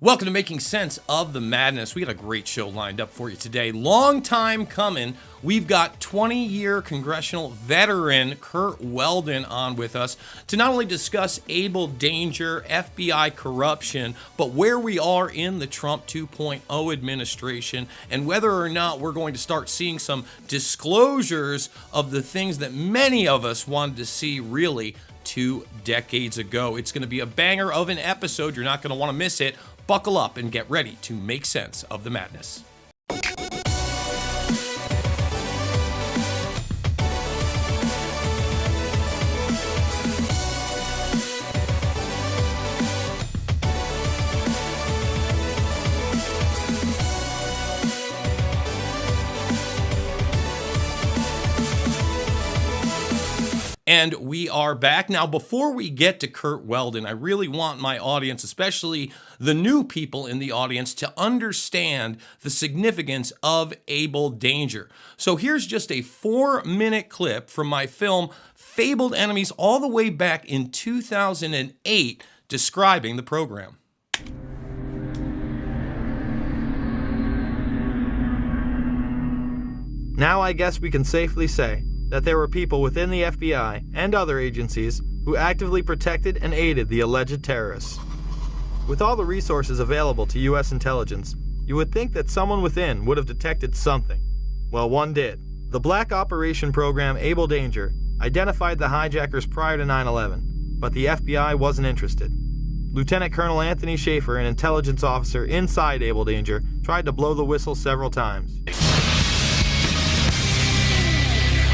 Welcome to Making Sense of the Madness. We got a great show lined up for you today. Long time coming. We've got 20-year congressional veteran Curt Weldon on with us to not only discuss Able Danger, FBI corruption, but where we are in the Trump 2.0 administration and whether or not we're going to start seeing some disclosures of the things that many of us wanted to see really 2 decades ago. It's going to be a banger of an episode. You're not going to want to miss it. Buckle up and get ready to make sense of the madness. And we are back. Now, before we get to Curt Weldon, I really want my audience, especially the new people in the audience, to understand the significance of Able Danger. So here's just a 4-minute clip from my film, Fabled Enemies, all the way back in 2008, describing the program. Now I guess we can safely say that there were people within the FBI and other agencies who actively protected and aided the alleged terrorists. With all the resources available to U.S. intelligence, you would think that someone within would have detected something. Well, one did. The Black Operation Program Able Danger identified the hijackers prior to 9/11, but the FBI wasn't interested. Lieutenant Colonel Anthony Schaefer, an intelligence officer inside Able Danger, tried to blow the whistle several times.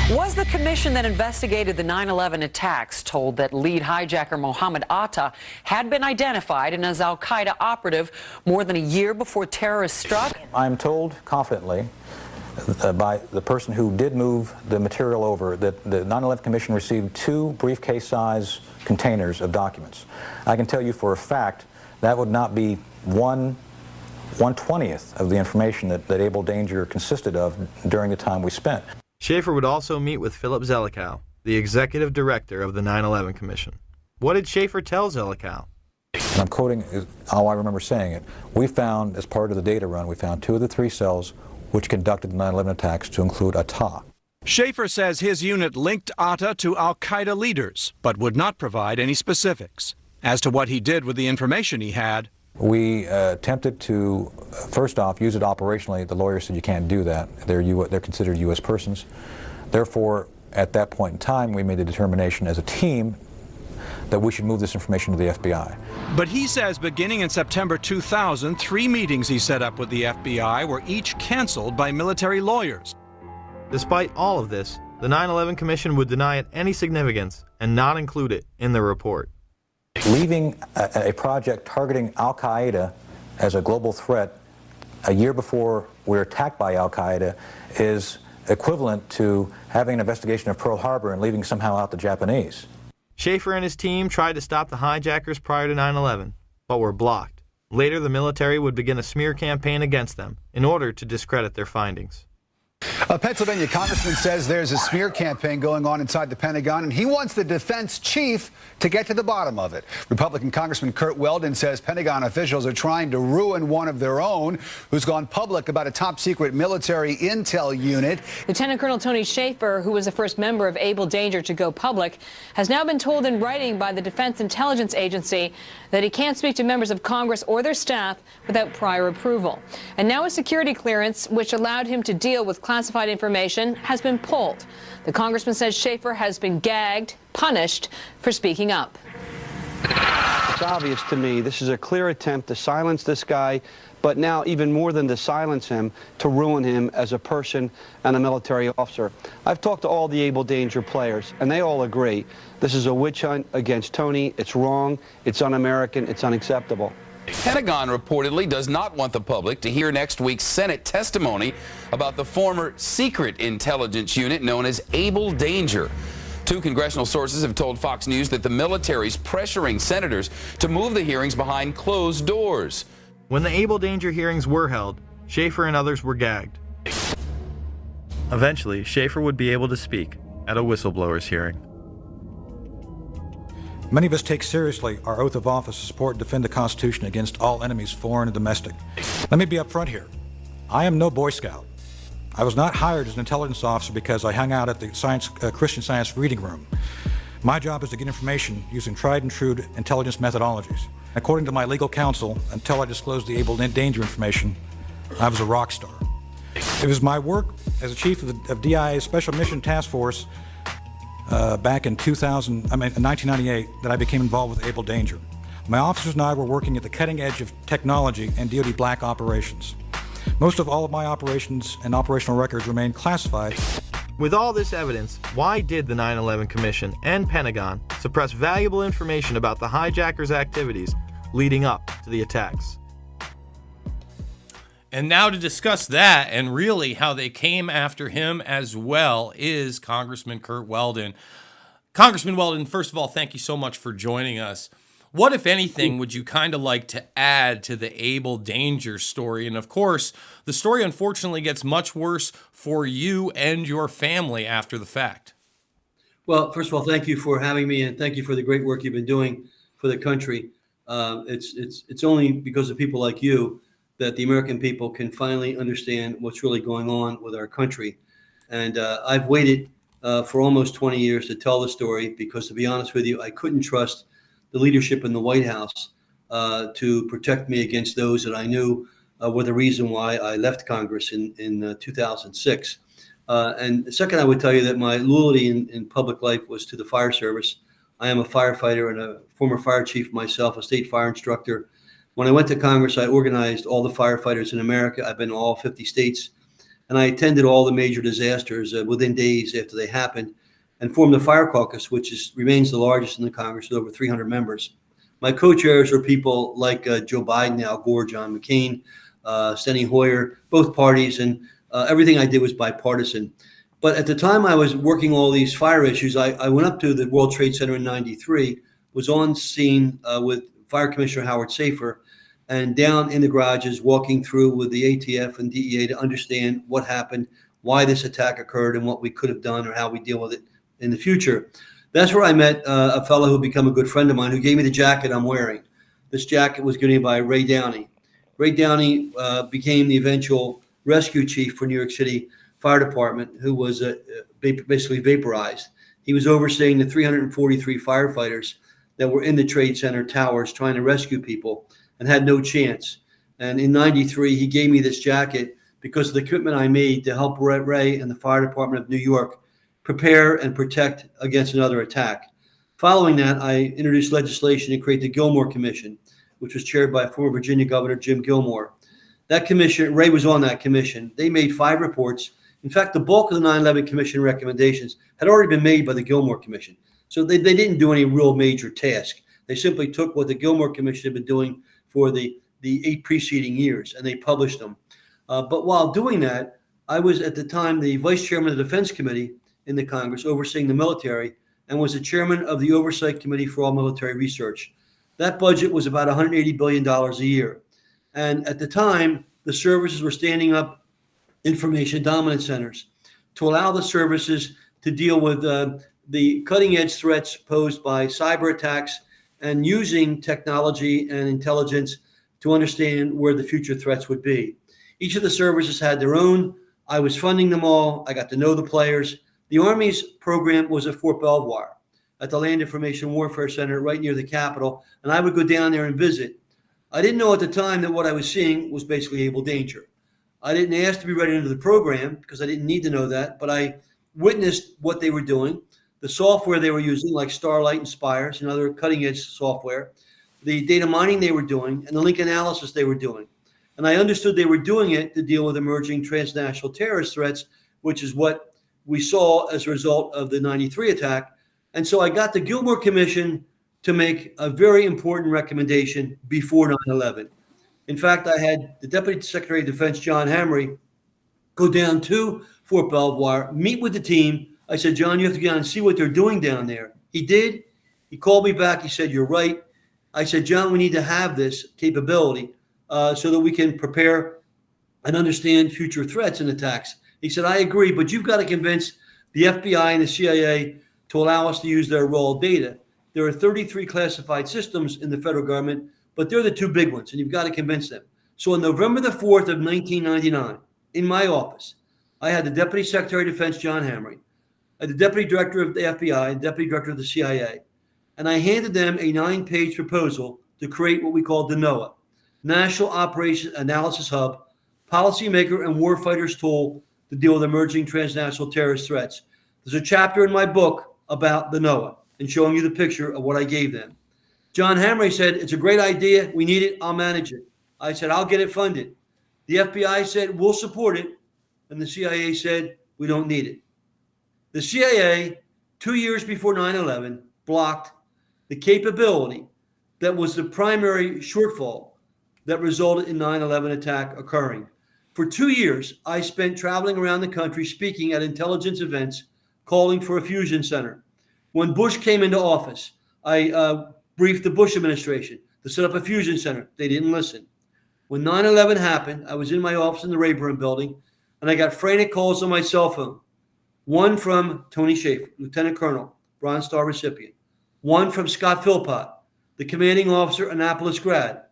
Was the commission that investigated the 9/11 attacks told that lead hijacker Mohammed Atta had been identified and as al-Qaeda operative more than a year before terrorists struck? I'm told confidently by the person who did move the material over that the 9/11 Commission received 2 briefcase-size containers of documents. I can tell you for a fact that would not be 1/20th of the information that Able Danger consisted of during the time we spent. Schaefer would also meet with Philip Zelikow, the executive director of the 9/11 Commission. What did Schaefer tell Zelikow? And I'm quoting how I remember saying it. We found, as part of the data run, we found 2 of the 3 cells which conducted the 9/11 attacks to include Atta. Schaefer says his unit linked Atta to al-Qaeda leaders, but would not provide any specifics. As to what he did with the information he had, we attempted to, first off, use it operationally. The lawyer said you can't do that. They're considered U.S. persons. Therefore, at that point in time, we made a determination as a team that we should move this information to the FBI. But he says beginning in September 2000, 3 meetings he set up with the FBI were each canceled by military lawyers. Despite all of this, the 9/11 Commission would deny it any significance and not include it in the report. Leaving a project targeting al-Qaeda as a global threat a year before we're attacked by al-Qaeda is equivalent to having an investigation of Pearl Harbor and leaving somehow out the Japanese. Schaefer and his team tried to stop the hijackers prior to 9/11, but were blocked. Later, the military would begin a smear campaign against them in order to discredit their findings. A Pennsylvania congressman says there's a smear campaign going on inside the Pentagon, and he wants the defense chief to get to the bottom of it. Republican Congressman Curt Weldon says Pentagon officials are trying to ruin one of their own who's gone public about a top-secret military intel unit. Lieutenant Colonel Tony Schaefer, who was the first member of Able Danger to go public, has now been told in writing by the Defense Intelligence Agency that he can't speak to members of Congress or their staff without prior approval. And now a security clearance, which allowed him to deal with classified information, has been pulled. The congressman says Schaefer has been gagged, punished for speaking up. It's obvious to me this is a clear attempt to silence this guy, but now even more than to silence him, to ruin him as a person and a military officer. I've talked to all the Able Danger players, and they all agree this is a witch hunt against Tony. It's wrong, it's un-American, it's unacceptable. The Pentagon reportedly does not want the public to hear next week's Senate testimony about the former secret intelligence unit known as Able Danger. 2 congressional sources have told Fox News that the military's pressuring senators to move the hearings behind closed doors. When the Able Danger hearings were held, Schaefer and others were gagged. Eventually, Schaefer would be able to speak at a whistleblower's hearing. Many of us take seriously our oath of office to support and defend the Constitution against all enemies, foreign and domestic. Let me be upfront here. I am no Boy Scout. I was not hired as an intelligence officer because I hung out at the Christian Science reading room. My job is to get information using tried and true intelligence methodologies. According to my legal counsel, until I disclosed the able danger information, I was a rock star. It was my work as a chief of DIA's Special Mission Task Force back in 1998 that I became involved with Able Danger. My officers and I were working at the cutting edge of technology and DoD black operations. Most of all of my operations and operational records remain classified. With all this evidence, why did the 9/11 Commission and Pentagon suppress valuable information about the hijackers' activities leading up to the attacks? And now to discuss that and really how they came after him as well is Congressman Curt Weldon. Congressman Weldon, first of all, thank you so much for joining us. What, if anything, would you kind of like to add to the Able Danger story? And of course, the story unfortunately gets much worse for you and your family after the fact. Well, first of all, thank you for having me, and thank you for the great work you've been doing for the country. It's only because of people like you that the American people can finally understand what's really going on with our country. And I've waited for almost 20 years to tell the story because, to be honest with you, I couldn't trust the leadership in the White House to protect me against those that I knew were the reason why I left Congress in 2006. And second, I would tell you that my loyalty in public life was to the fire service. I am a firefighter and a former fire chief myself, a state fire instructor. When I went to Congress, I organized all the firefighters in America. I've been to all 50 states, and I attended all the major disasters within days after they happened, and formed the Fire Caucus, which remains the largest in the Congress with over 300 members. My co-chairs are people like Joe Biden, Al Gore, John McCain, Steny Hoyer, both parties, and everything I did was bipartisan. But at the time I was working all these fire issues, I went up to the World Trade Center in '93, was on scene with Fire Commissioner Howard Safir, and down in the garages walking through with the ATF and DEA to understand what happened, why this attack occurred, and what we could have done or how we deal with it in the future. That's where I met a fellow who became a good friend of mine who gave me the jacket I'm wearing. This jacket was given by Ray Downey. Ray Downey became the eventual rescue chief for New York City Fire Department, who was basically vaporized. He was overseeing the 343 firefighters that were in the Trade Center towers trying to rescue people and had no chance. And in '93, he gave me this jacket because of the commitment I made to help Ray and the Fire Department of New York prepare and protect against another attack. Following that, I introduced legislation to create the Gilmore Commission, which was chaired by former Virginia Governor Jim Gilmore. That commission, Ray was on that commission. They made 5 reports. In fact, the bulk of the 9/11 Commission recommendations had already been made by the Gilmore Commission. So they didn't do any real major task. They simply took what the Gilmore Commission had been doing for the 8 preceding years, and they published them. But while doing that, I was at the time the vice chairman of the Defense Committee in the Congress overseeing the military, and was the chairman of the Oversight Committee for All Military Research. That budget was about $180 billion a year. And at the time, the services were standing up information dominance centers to allow the services to deal with the cutting edge threats posed by cyber attacks and using technology and intelligence to understand where the future threats would be. Each of the services had their own. I was funding them all. I got to know the players. The Army's program was at Fort Belvoir at the Land Information Warfare Center right near the Capitol, and I would go down there and visit. I didn't know at the time that what I was seeing was basically Able Danger. I didn't ask to be read into the program because I didn't need to know that, but I witnessed what they were doing, the software they were using like Starlight and Spires and other cutting-edge software, the data mining they were doing, and the link analysis they were doing. And I understood they were doing it to deal with emerging transnational terrorist threats, which is what we saw as a result of the '93 attack. And so I got the Gilmore Commission to make a very important recommendation before 9/11. In fact, I had the Deputy Secretary of Defense, John Hamre, go down to Fort Belvoir, meet with the team. I said, John, you have to go down and see what they're doing down there. He did. He called me back. He said, you're right. I said, John, we need to have this capability so that we can prepare and understand future threats and attacks. He said, I agree, but you've got to convince the FBI and the CIA to allow us to use their raw data. there are 33 classified systems in the federal government, but they're the two big ones, and you've got to convince them. So on November the 4th of 1999, in my office, I had the Deputy Secretary of Defense, John Hamre, the Deputy Director of the FBI, and Deputy Director of the CIA, and I handed them a 9-page proposal to create what we called the NOAA, National Operations Analysis Hub, policymaker and warfighters tool to deal with emerging transnational terrorist threats. There's a chapter in my book about the NOAA and showing you the picture of what I gave them. John Hamre said, it's a great idea. We need it. I'll manage it. I said, I'll get it funded. The FBI said, we'll support it. And the CIA said, we don't need it. The CIA, 2 years before 9/11, blocked the capability that was the primary shortfall that resulted in 9/11 attack occurring. For 2 years, I spent traveling around the country speaking at intelligence events, calling for a fusion center. When Bush came into office, I briefed the Bush administration to set up a fusion center. They didn't listen. When 9/11 happened, I was in my office in the Rayburn building, and I got frantic calls on my cell phone. One from Tony Schaefer, Lieutenant Colonel, Bronze Star recipient. One from Scott Philpott, the commanding officer, Annapolis grad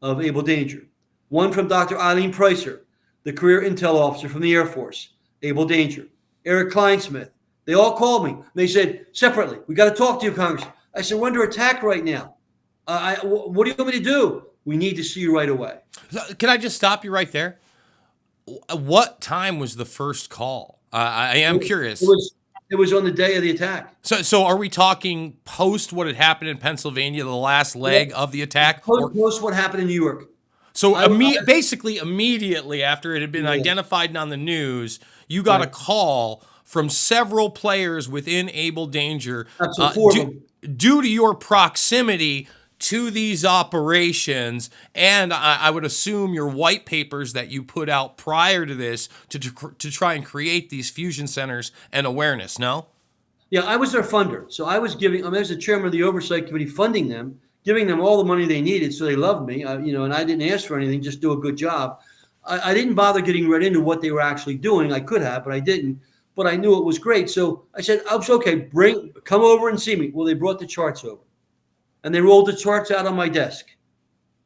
of Able Danger. One from Dr. Eileen Pricer, the career intel officer from the Air Force, Able Danger. Eric Kleinsmith. They all called me. They said, separately, we got to talk to you, Congressman. I said, we're under attack right now. What do you want me to do? We need to see you right away. Can I just stop you right there? What time was the first call? I am curious. It was on the day of the attack. So are we talking post what had happened in Pennsylvania, the last leg of the attack? Post what happened in New York. So basically immediately after it had been identified and on the news, you got a call from several players within Able Danger due to your proximity to these operations, and I would assume your white papers that you put out prior to this to try and create these fusion centers and awareness, no? Yeah, I was their funder. So I was the chairman of the oversight committee funding them, giving them all the money they needed, so they loved me, and I didn't ask for anything, just do a good job. I didn't bother getting right into what they were actually doing. I could have, but I didn't. But I knew it was great. So I said, okay, come over and see me. Well, they brought the charts over. And they rolled the charts out on my desk.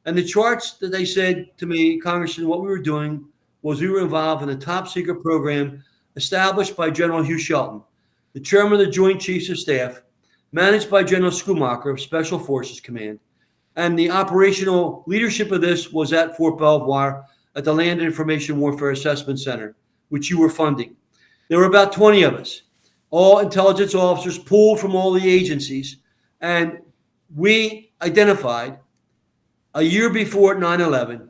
And the charts that they said to me, Congressman, what we were doing was we were involved in a top secret program established by General Hugh Shelton, the chairman of the Joint Chiefs of Staff, managed by General Schoomaker of Special Forces Command. And the operational leadership of this was at Fort Belvoir at the Land Information Warfare Assessment Center, which you were funding. There were about 20 of us, all intelligence officers pulled from all the agencies. And we identified a year before 9/11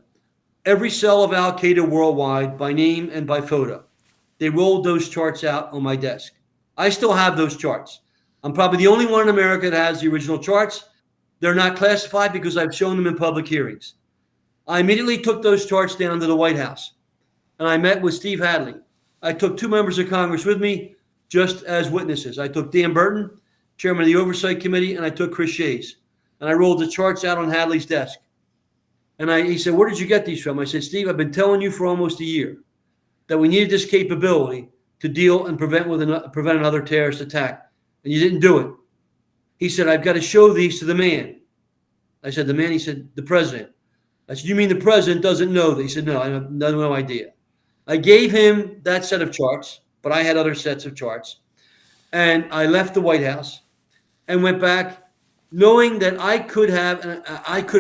every cell of Al Qaeda worldwide by name and by photo. They rolled those charts out on my desk. I still have those charts. I'm probably the only one in America that has the original charts. They're not classified because I've shown them in public hearings. I immediately took those charts down to the White House, and I met with Steve Hadley. I took 2 members of Congress with me just as witnesses. I took Dan Burton, chairman of the Oversight Committee, and I took Chris Shays. And I rolled the charts out on Hadley's desk. And he said, where did you get these from? I said, Steve, I've been telling you for almost a year that we needed this capability to deal and prevent another terrorist attack. And you didn't do it. He said, I've got to show these to the man. I said, the man? He said, the president. I said, you mean the president doesn't know that? He said, no, I have no idea. I gave him that set of charts, but I had other sets of charts. And I left the White House and went back knowing that I could have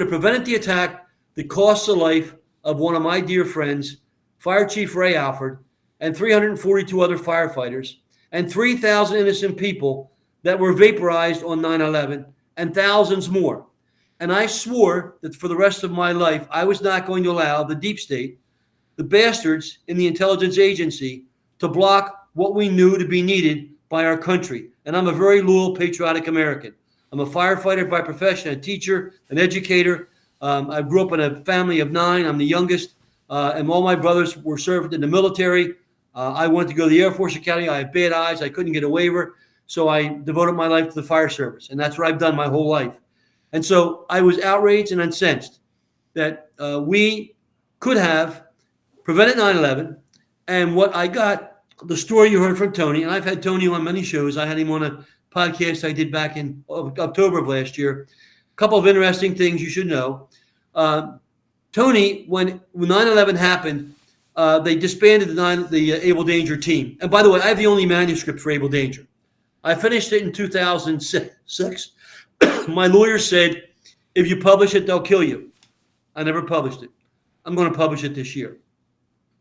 prevented the attack that cost the life of one of my dear friends, Fire Chief Ray Alford, and 342 other firefighters, and 3,000 innocent people that were vaporized on 9/11, and thousands more. And I swore that for the rest of my life, I was not going to allow the deep state, the bastards in the intelligence agency, to block what we knew to be needed by our country. And I'm a very loyal, patriotic American. I'm a firefighter by profession, a teacher, an educator. I grew up in a family of 9. I'm the youngest, and all my brothers were served in the military. I wanted to go to the Air Force Academy. I had bad eyes. I couldn't get a waiver. So I devoted my life to the fire service, and that's what I've done my whole life. And so I was outraged and incensed that we could have prevented 9/11. And what I got, the story you heard from Tony, and I've had Tony on many shows. I had him on a podcast I did back in October of last year. A couple of interesting things you should know. Tony, when 9/11 happened, they disbanded the Able Danger team. And by the way, I have the only manuscript for Able Danger. I finished it in 2006. My lawyer said, if you publish it, they'll kill you. I never published it. I'm going to publish it this year.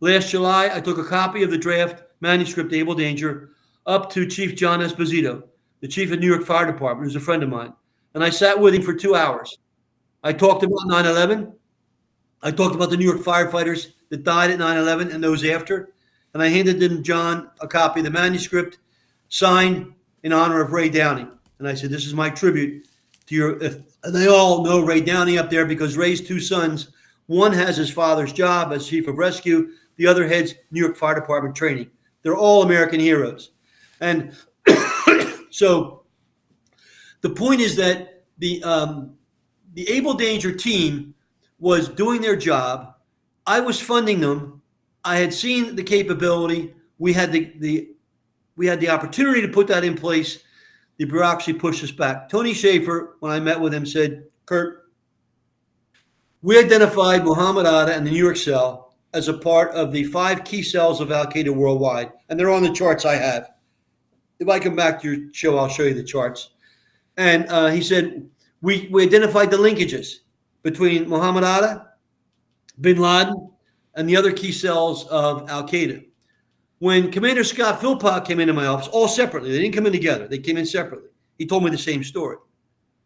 Last July, I took a copy of the draft manuscript, Able Danger, up to Chief John Esposito, the chief of New York Fire Department, who's a friend of mine. And I sat with him for 2 hours. I talked about 9/11. I talked about the New York firefighters that died at 9/11 and those after. And I handed in John a copy of the manuscript signed in honor of Ray Downey. And I said, this is my tribute to your, and they all know Ray Downey up there because Ray's two sons, one has his father's job as chief of rescue, the other heads New York Fire Department training. They're all American heroes. And so the point is that the Able Danger team was doing their job. I was funding them. I had seen the capability. We had the opportunity to put that in place. The bureaucracy pushed us back. Tony Shaffer, when I met with him, said, Kurt, we identified Mohammed Atta and the New York cell as a part of the 5 key cells of Al-Qaeda worldwide. And they're on the charts I have. If I come back to your show, I'll show you the charts. And he said, we identified the linkages between Mohammed Atta, bin Laden, and the other key cells of Al-Qaeda. When Commander Scott Philpott came into my office, all separately, they didn't come in together, they came in separately. He told me the same story.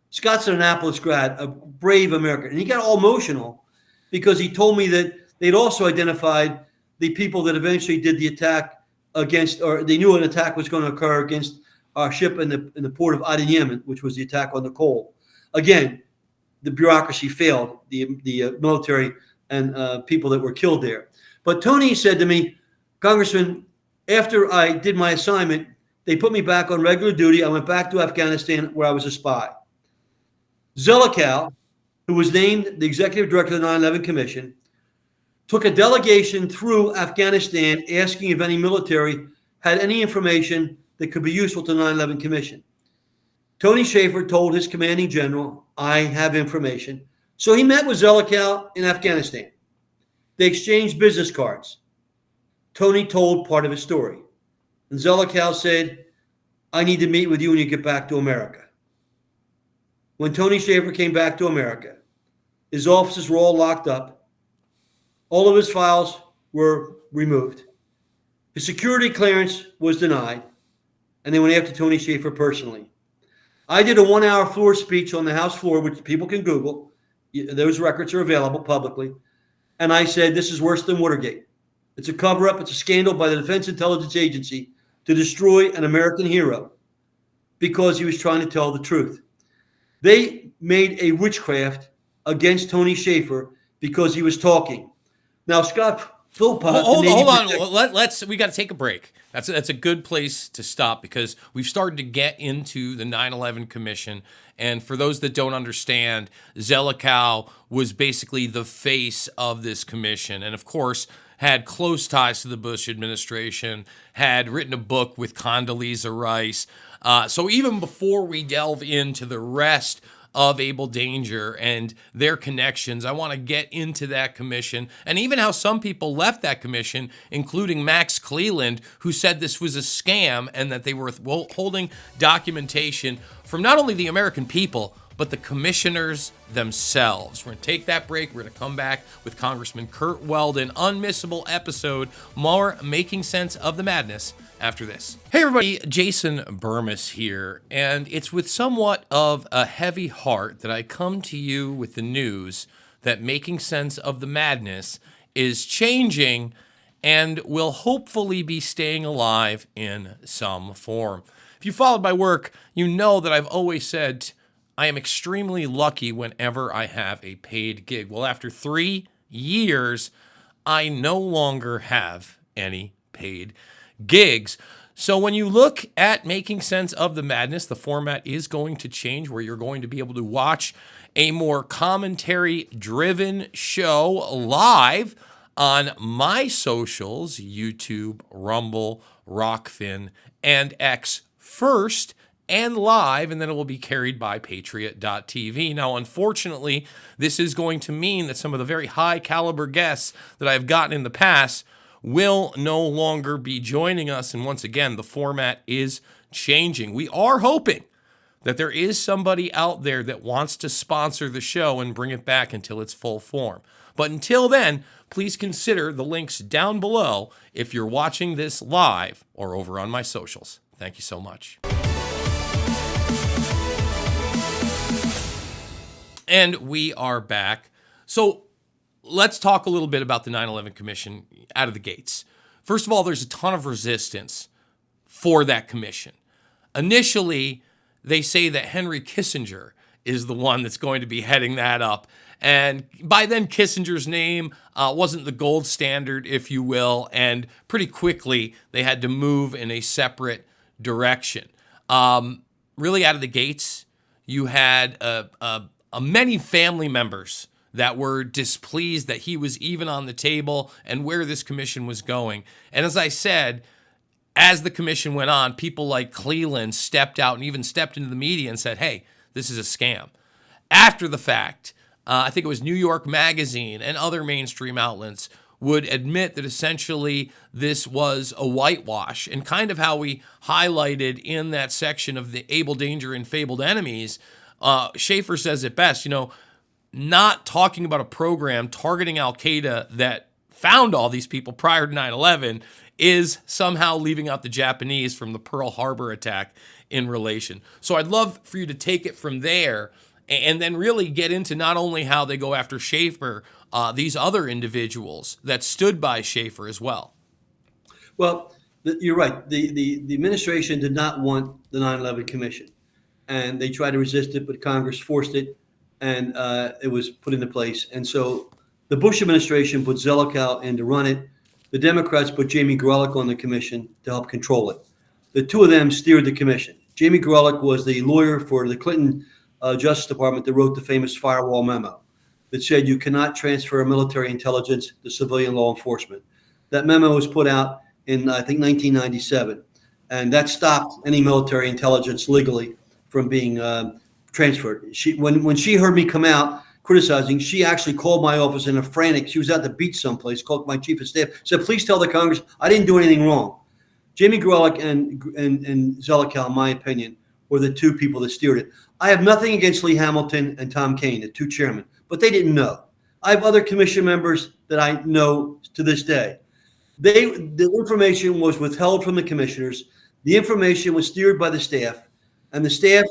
Scott's an Annapolis grad, a brave American, and he got all emotional because he told me that they'd also identified the people that eventually did the attack against, or they knew an attack was going to occur against our ship in the port of Aden, Yemen, which was the attack on the coal. Again, the bureaucracy failed, the military and people that were killed there. But Tony said to me, Congressman, after I did my assignment, they put me back on regular duty. I went back to Afghanistan where I was a spy. Zelikow, who was named the executive director of the 9/11 Commission, took a delegation through Afghanistan asking if any military had any information that could be useful to the 9/11 Commission. Tony Shaffer told his commanding general, I have information. So he met with Zelikow in Afghanistan. They exchanged business cards. Tony told part of his story. And Zelikow said, I need to meet with you when you get back to America. When Tony Shaffer came back to America, his offices were all locked up. All of his files were removed. His security clearance was denied. And they went after Tony Shaffer personally. I did a 1-hour floor speech on the House floor, which people can Google. Those records are available publicly. And I said, this is worse than Watergate. It's a cover-up. It's a scandal by the Defense Intelligence Agency to destroy an American hero because he was trying to tell the truth. They made a witchcraft against Tony Shaffer because he was talking. Now, Scott Philpott... Hold on. We got to take a break. That's a good place to stop because we've started to get into the 9/11 Commission. And for those that don't understand, Zelikow was basically the face of this commission. And, of course, had close ties to the Bush administration, had written a book with Condoleezza Rice. So even before we delve into the rest of Able Danger and their connections, I want to get into that commission and even how some people left that commission, including Max Cleland, who said this was a scam and that they were holding documentation from not only the American people, but the commissioners themselves. We're going to take that break. We're going to come back with Congressman Kurt Weldon. Unmissable episode. More Making Sense of the Madness after this. Hey everybody, Jason Bermas here, and it's with somewhat of a heavy heart that I come to you with the news that Making Sense of the Madness is changing and will hopefully be staying alive in some form. If you followed my work, you know that I've always said I am extremely lucky whenever I have a paid gig. Well, after 3 years, I no longer have any paid gigs. So when you look at Making Sense of the Madness, the format is going to change where you're going to be able to watch a more commentary-driven show live on my socials, YouTube, Rumble, Rockfin, and X first, and live, and then it will be carried by Patriot.tv. Now, unfortunately, this is going to mean that some of the very high caliber guests that I've gotten in the past will no longer be joining us. And once again, the format is changing. We are hoping that there is somebody out there that wants to sponsor the show and bring it back until its full form. But until then, please consider the links down below if you're watching this live or over on my socials. Thank you so much. And we are back. So let's talk a little bit about the 9/11 Commission out of the gates. First of all, there's a ton of resistance for that commission. Initially, they say that Henry Kissinger is the one that's going to be heading that up. And by then, Kissinger's name wasn't the gold standard, if you will, and pretty quickly they had to move in a separate direction. Really out of the gates, you had many family members that were displeased that he was even on the table and where this commission was going. And as I said, as the commission went on, people like Cleland stepped out and even stepped into the media and said, hey, this is a scam. After the fact, I think it was New York Magazine and other mainstream outlets would admit that essentially this was a whitewash, and kind of how we highlighted in that section of the Able Danger and Fabled Enemies. Schaefer says it best, not talking about a program targeting Al-Qaeda that found all these people prior to 9/11 is somehow leaving out the Japanese from the Pearl Harbor attack in relation. So I'd love for you to take it from there and then really get into not only how they go after Schaefer, these other individuals that stood by Schaefer as well. Well, you're right. The administration did not want the 9/11 Commission, and they tried to resist it, but Congress forced it, and it was put into place. And so the Bush administration put Zelikow in to run it. The Democrats put Jamie Grelick on the commission to help control it. The two of them steered the commission. Jamie Grelick was the lawyer for the Clinton Justice Department that wrote the famous firewall memo that said you cannot transfer military intelligence to civilian law enforcement. That memo was put out in, I think, 1997, and that stopped any military intelligence legally from being transferred. When she heard me come out criticizing, she actually called my office in a frantic. She was at the beach someplace, called my chief of staff, said, please tell the Congress I didn't do anything wrong. Jamie Grelick and Zelikow, in my opinion, were the two people that steered it. I have nothing against Lee Hamilton and Tom Kean, the two chairmen, but they didn't know. I have other commission members that I know to this day. The information was withheld from the commissioners. The information was steered by the staff, and the staff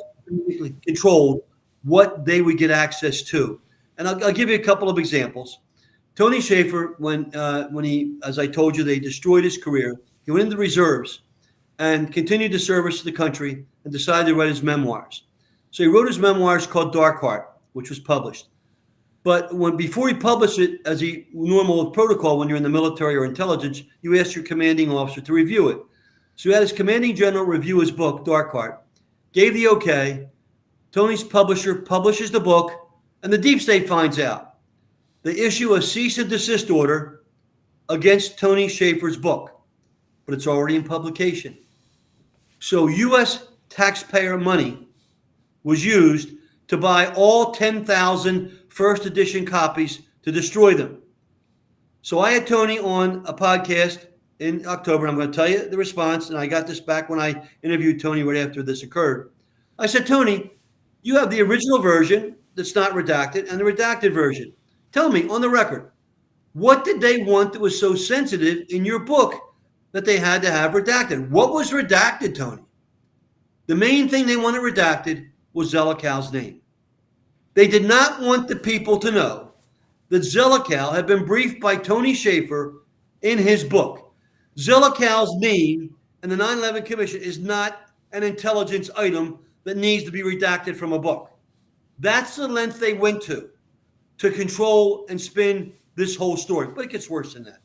controlled what they would get access to. And I'll give you a couple of examples. Tony Schaefer, when he, as I told you, they destroyed his career, he went into the reserves and continued to service the country and decided to write his memoirs. So he wrote his memoirs called Dark Heart, which was published. But before he published it, as a normal protocol when you're in the military or intelligence, you ask your commanding officer to review it. So he had his commanding general review his book, Dark Heart, gave the okay. Tony's publisher publishes the book, and the deep state finds out. They issue a cease and desist order against Tony Schaefer's book, but it's already in publication. So U.S. taxpayer money was used to buy all 10,000 first edition copies to destroy them. So I had Tony on a podcast in October. I'm going to tell you the response, and I got this back when I interviewed Tony right after this occurred. I said, Tony, you have the original version that's not redacted and the redacted version. Tell me, on the record, what did they want that was so sensitive in your book that they had to have redacted? What was redacted, Tony? The main thing they wanted redacted was Zelikow's name. They did not want the people to know that Zelikow had been briefed by Tony Schaefer in his book. Zelikow's name and the 9/11 Commission is not an intelligence item that needs to be redacted from a book. That's the length they went to control and spin this whole story. But it gets worse than that.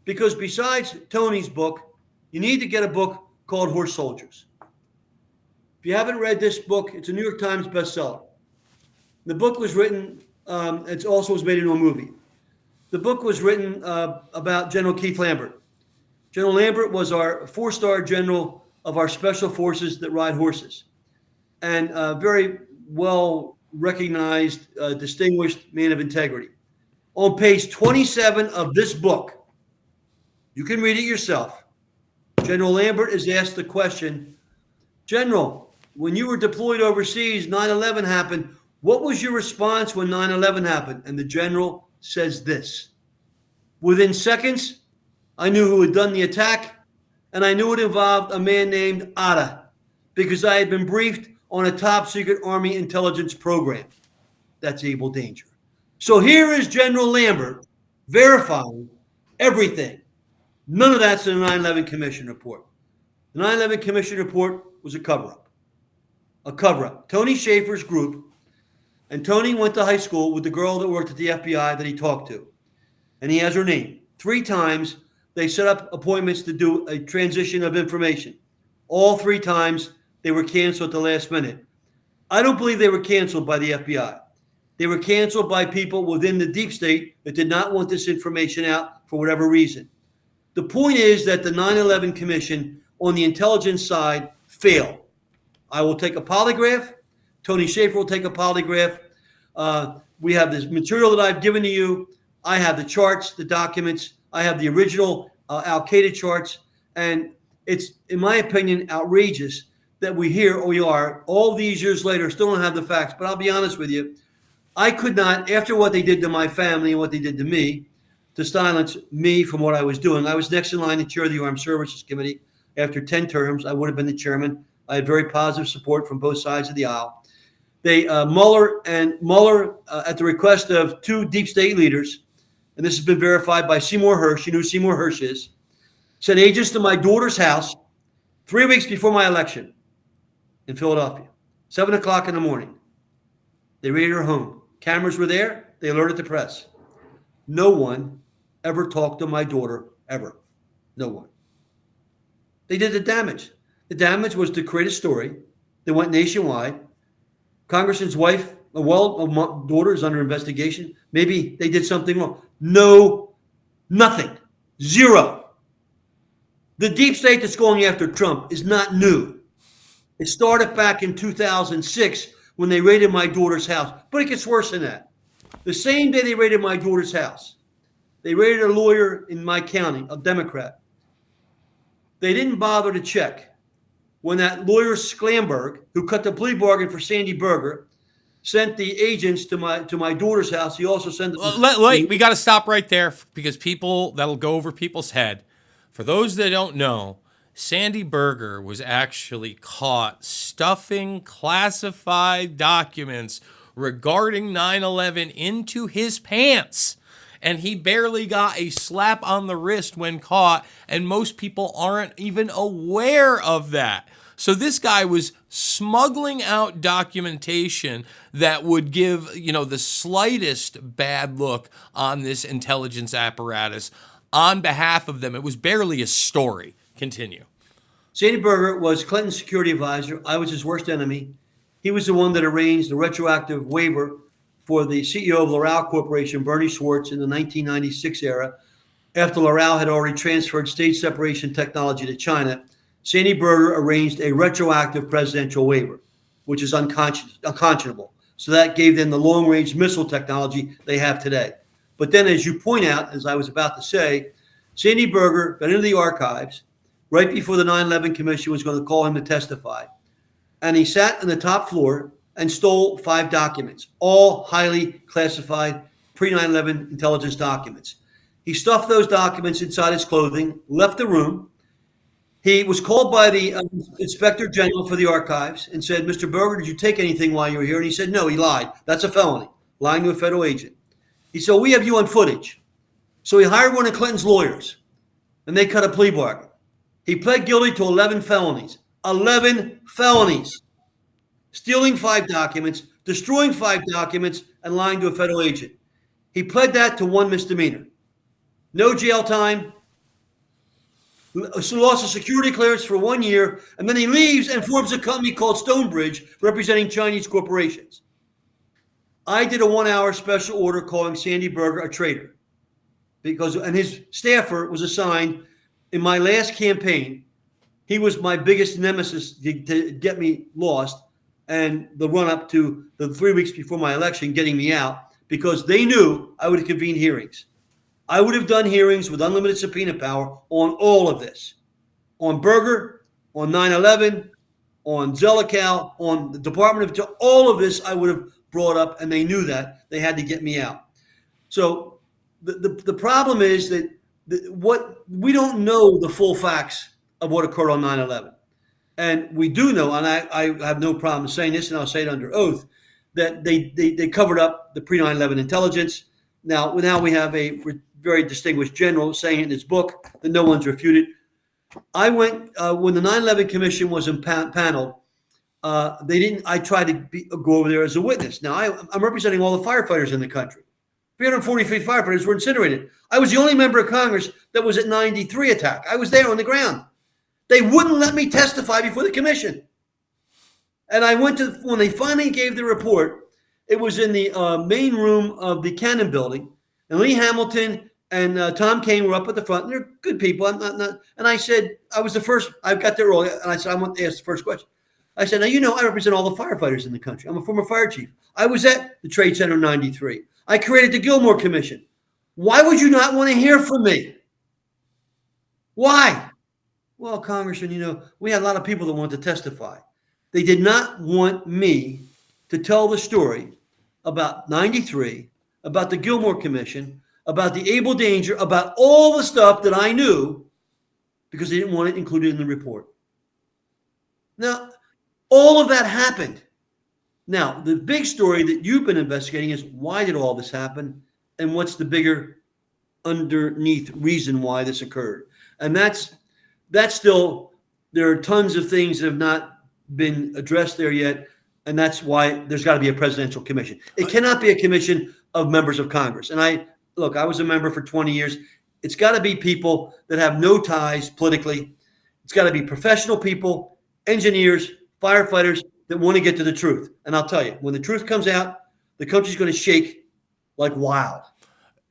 Because besides Tony's book, you need to get a book called Horse Soldiers. If you haven't read this book, it's a New York Times bestseller. The book was written, it also was made into a movie. The book was written about General Keith Lambert. General Lambert was our 4-star general of our special forces that ride horses. and very well recognized, distinguished man of integrity. On page 27 of this book, you can read it yourself. General Lambert is asked the question, General, when you were deployed overseas, 9/11 happened. What was your response when 9/11 happened? And the general says this: within seconds, I knew who had done the attack, and I knew it involved a man named Atta, because I had been briefed on a top secret Army intelligence program. That's Able Danger. So here is General Lambert verifying everything. None of that's in the 9/11 Commission report. The 9/11 Commission report was a cover-up. A cover-up. Tony Schaefer's group, and Tony went to high school with the girl that worked at the FBI that he talked to. And he has her name. 3 times they set up appointments to do a transition of information. All 3 times they were canceled at the last minute. I don't believe they were canceled by the FBI. They were canceled by people within the deep state that did not want this information out for whatever reason. The point is that the 9/11 Commission on the intelligence side failed. I will take a polygraph. Tony Schaefer will take a polygraph. We have this material that I've given to you. I have the charts, the documents. I have the original Al-Qaeda charts. And it's, in my opinion, outrageous that we are, all these years later, still don't have the facts. But I'll be honest with you. I could not, after what they did to my family and what they did to me, to silence me from what I was doing. I was next in line to chair the Armed Services Committee. After 10 terms, I would have been the chairman. I had very positive support from both sides of the aisle. They, Mueller, at the request of 2 deep state leaders, and this has been verified by Seymour Hersh, you know who Seymour Hersh is, sent agents to my daughter's house 3 weeks before my election in Philadelphia, 7 o'clock in the morning. They raided her home. Cameras were there. They alerted the press. No one ever talked to my daughter, ever. No one. They did the damage. The damage was to create a story that went nationwide. Congressman's wife, daughter is under investigation. Maybe they did something wrong. No, nothing. Zero. The deep state that's going after Trump is not new. It started back in 2006 when they raided my daughter's house. But it gets worse than that. The same day they raided my daughter's house, they raided a lawyer in my county, a Democrat. They didn't bother to check when that lawyer Sklamberg, who cut the plea bargain for Sandy Berger, sent the agents to my daughter's house. He also sent we got to stop right there because that'll go over people's head. For those that don't know, Sandy Berger was actually caught stuffing classified documents regarding 9/11 into his pants. And he barely got a slap on the wrist when caught, and most people aren't even aware of that. So this guy was smuggling out documentation that would give, the slightest bad look on this intelligence apparatus on behalf of them. It was barely a story. Continue. Sandy Berger was Clinton's security advisor. I was his worst enemy. He was the one that arranged the retroactive waiver for the CEO of L'Oreal Corporation, Bernie Schwartz, in the 1996 era. After L'Oreal had already transferred state separation technology to China, Sandy Berger arranged a retroactive presidential waiver, which is unconscionable. So that gave them the long-range missile technology they have today. But then, as you point out, as I was about to say, Sandy Berger got into the archives right before the 9/11 Commission was going to call him to testify. And he sat on the top floor and stole 5 documents, all highly classified pre-9/11 intelligence documents. He stuffed those documents inside his clothing, left the room. He was called by the Inspector General for the archives and said, Mr. Berger, did you take anything while you were here? And he said, no, he lied. That's a felony, lying to a federal agent. He said, we have you on footage. So he hired one of Clinton's lawyers, and they cut a plea bargain. He pled guilty to 11 felonies. 11 felonies. Stealing 5 documents, destroying 5 documents, and lying to a federal agent. He pled that to 1 misdemeanor. No jail time. Lost a security clearance for 1 year, and then he leaves and forms a company called Stonebridge, representing Chinese corporations. I did a 1-hour special order calling Sandy Berger a traitor, and his staffer was assigned in my last campaign. He was my biggest nemesis to get me lost. and the run up to the 3 weeks before my election getting me out because they knew I would have convened hearings. I would have done hearings with unlimited subpoena power on all of this, on Berger, on 9/11, on Zelikow, on the Department of Justice. All of this I would have brought up, and they knew that. They had to get me out. So the problem is that what we don't know the full facts of what occurred on 9/11. And we do know, and I have no problem saying this, and I'll say it under oath, that they covered up the pre-9/11 intelligence. Now we have a very distinguished general saying it in his book that no one's refuted. I went when the 9/11 Commission was impaneled. They didn't. I tried to go over there as a witness. Now I'm representing all the firefighters in the country. 343 firefighters were incinerated. I was the only member of Congress that was at 93 attack. I was there on the ground. They wouldn't let me testify before the commission. And I went to, when they finally gave the report, it was in the main room of the Cannon building. And Lee Hamilton and Tom Kane were up at the front. And they're good people. And I said, I was the first, I got there early. And I said, I want to ask the first question. I said, now, you know, I represent all the firefighters in the country. I'm a former fire chief. I was at the Trade Center in 93. I created the Gilmore Commission. Why would you not want to hear from me? Why? Well, Congressman, you know, we had a lot of people that wanted to testify. They did not want me to tell the story about 93, about the Gilmore Commission, about the Able Danger, about all the stuff that I knew because they didn't want it included in the report. Now, all of that happened. Now, the big story that you've been investigating is why did all this happen and what's the bigger underneath reason why this occurred? And that's still, there are tons of things that have not been addressed there yet. And that's why there's got to be a presidential commission. It cannot be a commission of members of Congress. And I was a member for 20 years. It's got to be people that have no ties politically. It's got to be professional people, engineers, firefighters that want to get to the truth. And I'll tell you, when the truth comes out, the country's going to shake like wild.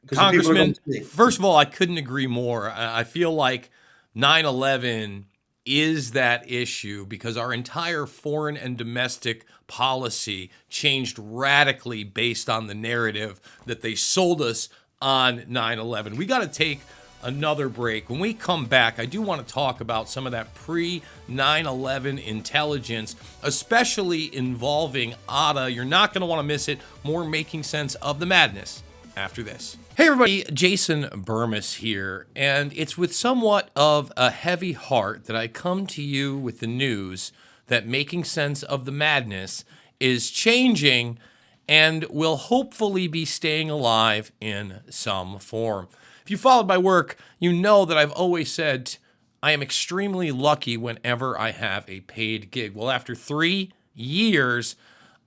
Congressman, first of all, I couldn't agree more. I feel like 9/11 is that issue because our entire foreign and domestic policy changed radically based on the narrative that they sold us on 9/11. We got to take another break. When we come back, I do want to talk about some of that pre-9/11 intelligence, especially involving Atta. You're not going to want to miss it. More Making Sense of the Madness after this. Hey everybody, Jason Bermas here, and it's with somewhat of a heavy heart that I come to you with the news that Making Sense of the Madness is changing and will hopefully be staying alive in some form. If you followed my work, you know that I've always said I am extremely lucky whenever I have a paid gig. Well, after 3 years,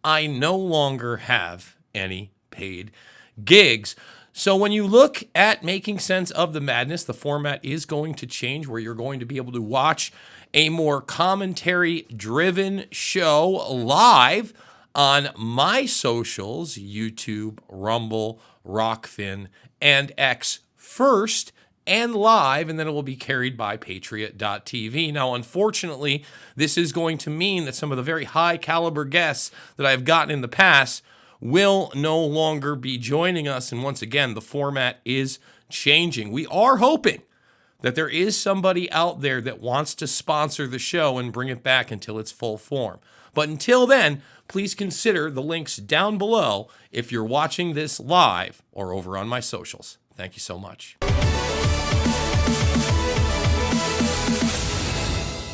I no longer have any paid gigs. So when you look at Making Sense of the Madness, the format is going to change where you're going to be able to watch a more commentary-driven show live on my socials, YouTube, Rumble, Rockfin, and X first, and live, and then it will be carried by Patriot.tv. Now, unfortunately, this is going to mean that some of the very high-caliber guests that I've gotten in the past will no longer be joining us, and once again, the format is changing. We are hoping that there is somebody out there that wants to sponsor the show and bring it back until its full form. But until then, please consider the links down below if you're watching this live or over on my socials. Thank you so much.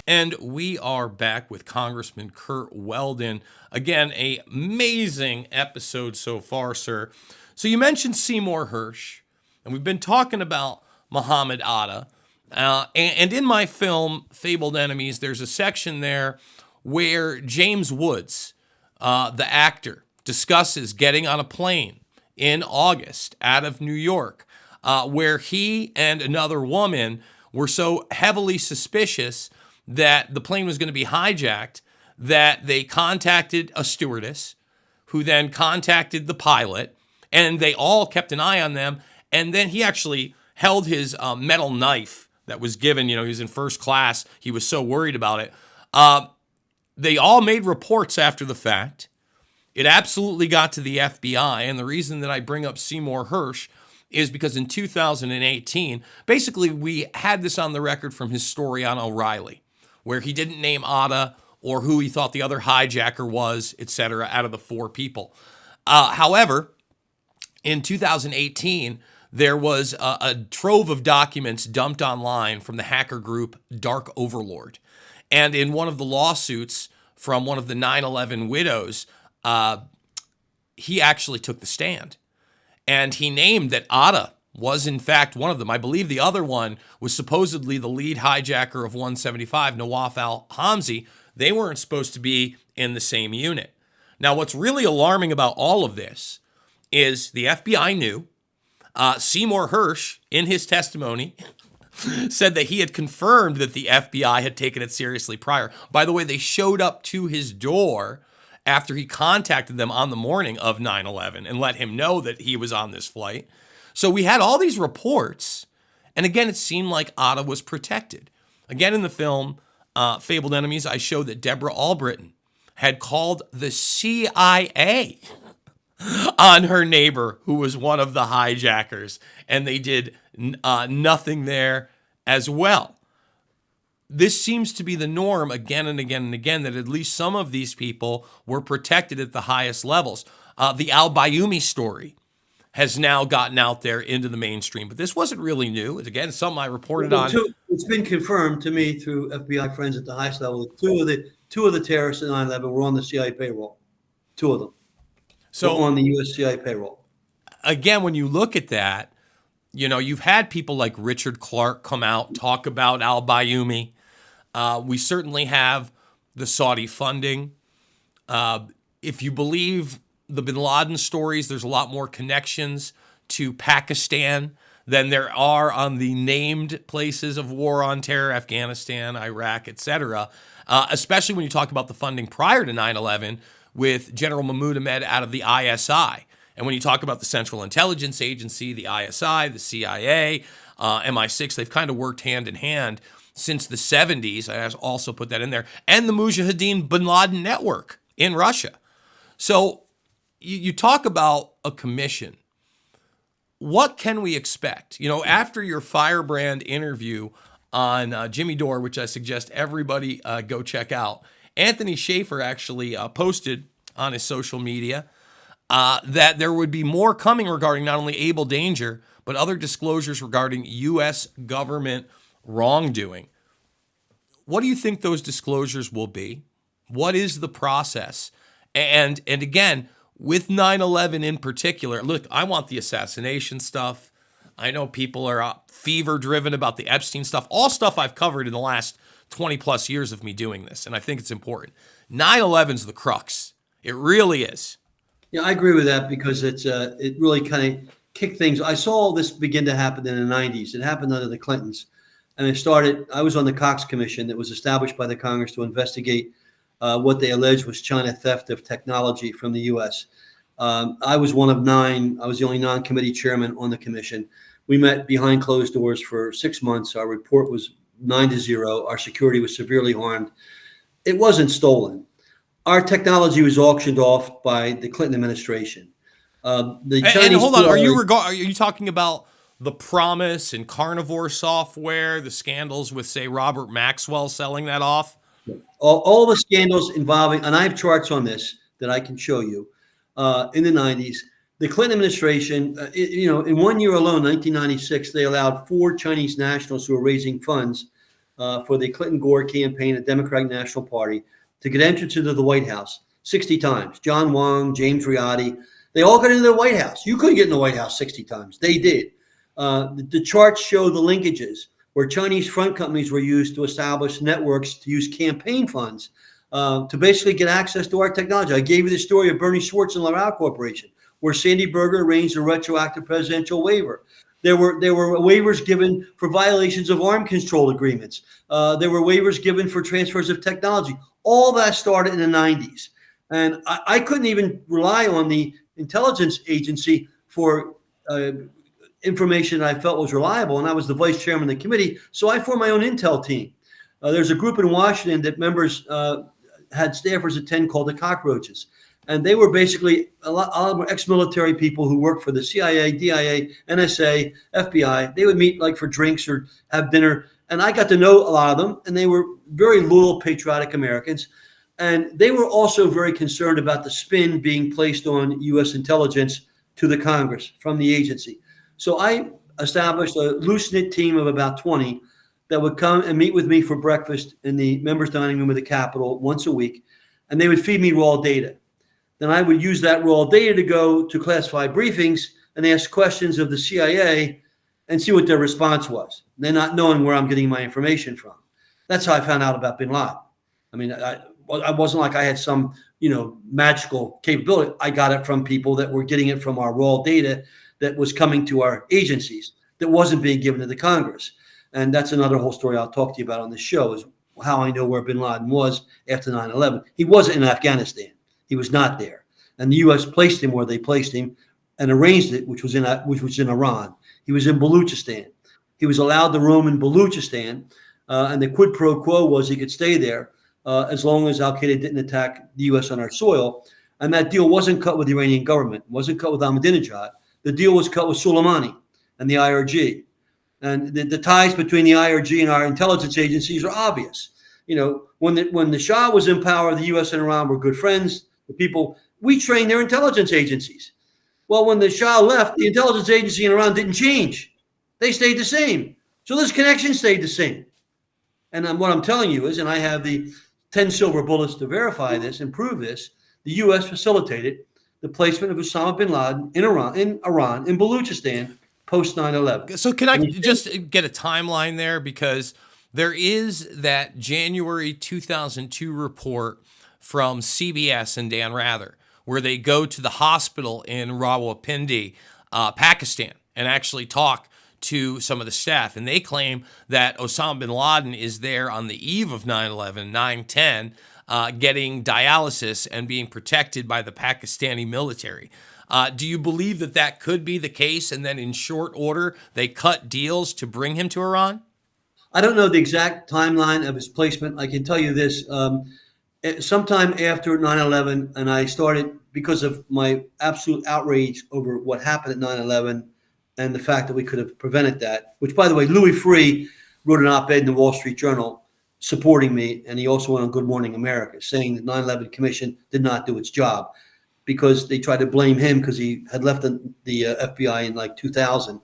And we are back with Congressman Curt Weldon. Again, an amazing episode so far, sir. So you mentioned Seymour Hersh, and we've been talking about Muhammad Atta. And in my film, Fabled Enemies, there's a section there where James Woods, the actor, discusses getting on a plane in August out of New York, where he and another woman were so heavily suspicious that the plane was going to be hijacked that they contacted a stewardess who then contacted the pilot, and they all kept an eye on them. And then he actually held his metal knife that was given. You know, he was in first class. He was so worried about it. They all made reports after the fact. It absolutely got to the FBI, and the reason that I bring up Seymour Hersh is because in 2018, basically we had this on the record from his story on O'Reilly, where he didn't name Atta or who he thought the other hijacker was, etc., out of the 4 people. However, in 2018, there was a trove of documents dumped online from the hacker group Dark Overlord. And in one of the lawsuits from one of the 9/11 widows, he actually took the stand. And he named that Atta was in fact one of them. I believe the other one was supposedly the lead hijacker of 175, Nawaf al-Hamzi. They weren't supposed to be in the same unit. Now, what's really alarming about all of this is the FBI knew. Seymour Hersh, in his testimony, said that he had confirmed that the FBI had taken it seriously prior. By the way, they showed up to his door after he contacted them on the morning of 9/11 and let him know that he was on this flight. So we had all these reports, and again, it seemed like Atta was protected. Again, in the film Fabled Enemies, I showed that Deborah Albritton had called the CIA on her neighbor, who was one of the hijackers, and they did nothing there as well. This seems to be the norm again and again and again, that at least some of these people were protected at the highest levels. The al-Bayoumi story has now gotten out there into the mainstream, but this wasn't really new. It's, again, something I reported on. It's been confirmed to me through FBI friends at the highest level that two of the terrorists at 9/11 were on the CIA payroll. 2 of them. So on the US CIA payroll. Again, when you look at that, you know, you've had people like Richard Clark come out, talk about al-Bayoumi. We certainly have the Saudi funding. If you believe the bin Laden stories, there's a lot more connections to Pakistan than there are on the named places of war on terror, Afghanistan, Iraq, etc., especially when you talk about the funding prior to 9/11 with General Mahmoud Ahmed out of the ISI. And when you talk about the Central Intelligence Agency, the ISI, the CIA, MI6, they've kind of worked hand in hand since the 70s. I also put that in there. And the Mujahideen bin Laden network in Russia. So you talk about a commission. What can we expect? You know, after your firebrand interview on Jimmy Dore, which I suggest everybody go check out, Anthony Schaefer actually posted on his social media that there would be more coming regarding not only Able Danger, but other disclosures regarding U.S. government wrongdoing. What do you think those disclosures will be? What is the process? And again, with 9/11 in particular, look, I want the assassination stuff. I know people are fever-driven about the Epstein stuff, all stuff I've covered in the last 20 plus years of me doing this, and I think it's important. 9/11's the crux. It really is. Yeah, I agree with that because it really kind of kicked things. I saw this begin to happen in the 90s. It happened under the Clintons. And I was on the Cox Commission that was established by the Congress to investigate what they alleged was China theft of technology from the U.S. I was one of 9. I was the only non-committee chairman on the commission. We met behind closed doors for 6 months. Our report was 9-0. Our security was severely harmed. It wasn't stolen. Our technology was auctioned off by the Clinton administration. The Chinese. And hold on, are you talking about the Promise and Carnivore software, the scandals with, say, Robert Maxwell selling that off? All the scandals involving, and I have charts on this that I can show you, in the 90s. The Clinton administration, in 1 year alone, 1996, they allowed 4 Chinese nationals who were raising funds for the Clinton-Gore campaign, the Democratic National Party, to get entrance into the White House 60 times. John Wang, James Riotti, they all got into the White House. You couldn't get in the White House 60 times. They did. The charts show the linkages where Chinese front companies were used to establish networks to use campaign funds to basically get access to our technology. I gave you the story of Bernie Schwartz and L'Oreal Corporation, where Sandy Berger arranged a retroactive presidential waiver. There were waivers given for violations of arms control agreements. There were waivers given for transfers of technology. All that started in the 90s. And I couldn't even rely on the intelligence agency for information that I felt was reliable, and I was the vice chairman of the committee, so I formed my own intel team. There's a group in Washington that members had staffers attend called the cockroaches. And they were basically a lot of ex-military people who worked for the CIA, DIA, NSA, FBI. They would meet like for drinks or have dinner. And I got to know a lot of them. And they were very loyal, patriotic Americans. And they were also very concerned about the spin being placed on U.S. intelligence to the Congress from the agency. So I established a loose-knit team of about 20 that would come and meet with me for breakfast in the members' dining room of the Capitol once a week. And they would feed me raw data. Then I would use that raw data to go to classified briefings and ask questions of the CIA and see what their response was. They're not knowing where I'm getting my information from. That's how I found out about bin Laden. I mean, I wasn't like I had some, magical capability. I got it from people that were getting it from our raw data that was coming to our agencies that wasn't being given to the Congress. And that's another whole story I'll talk to you about on this show, is how I know where bin Laden was after 9/11. He wasn't in Afghanistan. He was not there. And the U.S. placed him where they placed him and arranged it, which was in Iran. He was in Baluchistan. He was allowed to roam in Baluchistan, and the quid pro quo was he could stay there as long as al-Qaeda didn't attack the U.S. on our soil. And that deal wasn't cut with the Iranian government, wasn't cut with Ahmadinejad. The deal was cut with Soleimani and the IRG. And the ties between the IRG and our intelligence agencies are obvious. When the Shah was in power, the U.S. and Iran were good friends. The people, we trained their intelligence agencies. Well, when the Shah left, the intelligence agency in Iran didn't change. They stayed the same. So this connection stayed the same. And what I'm telling you is, and I have the 10 silver bullets to verify this and prove this, the U.S. facilitated the placement of Osama bin Laden in Iran, in Baluchistan, post 9/11. So can I just get a timeline there? Because there is that January 2002 report from CBS and Dan Rather, where they go to the hospital in Rawalpindi, Pakistan, and actually talk to some of the staff. And they claim that Osama bin Laden is there on the eve of 9/11, 9/10, getting dialysis and being protected by the Pakistani military. Do you believe that could be the case, and then in short order they cut deals to bring him to Iran? I don't know the exact timeline of his placement. I can tell you this. Sometime after 9/11, and I started, because of my absolute outrage over what happened at 9/11 and the fact that we could have prevented that, which, by the way, Louis Freeh wrote an op-ed in the Wall Street Journal supporting me, and he also went on Good Morning America saying the 9/11 Commission did not do its job because they tried to blame him because he had left the FBI in like 2000.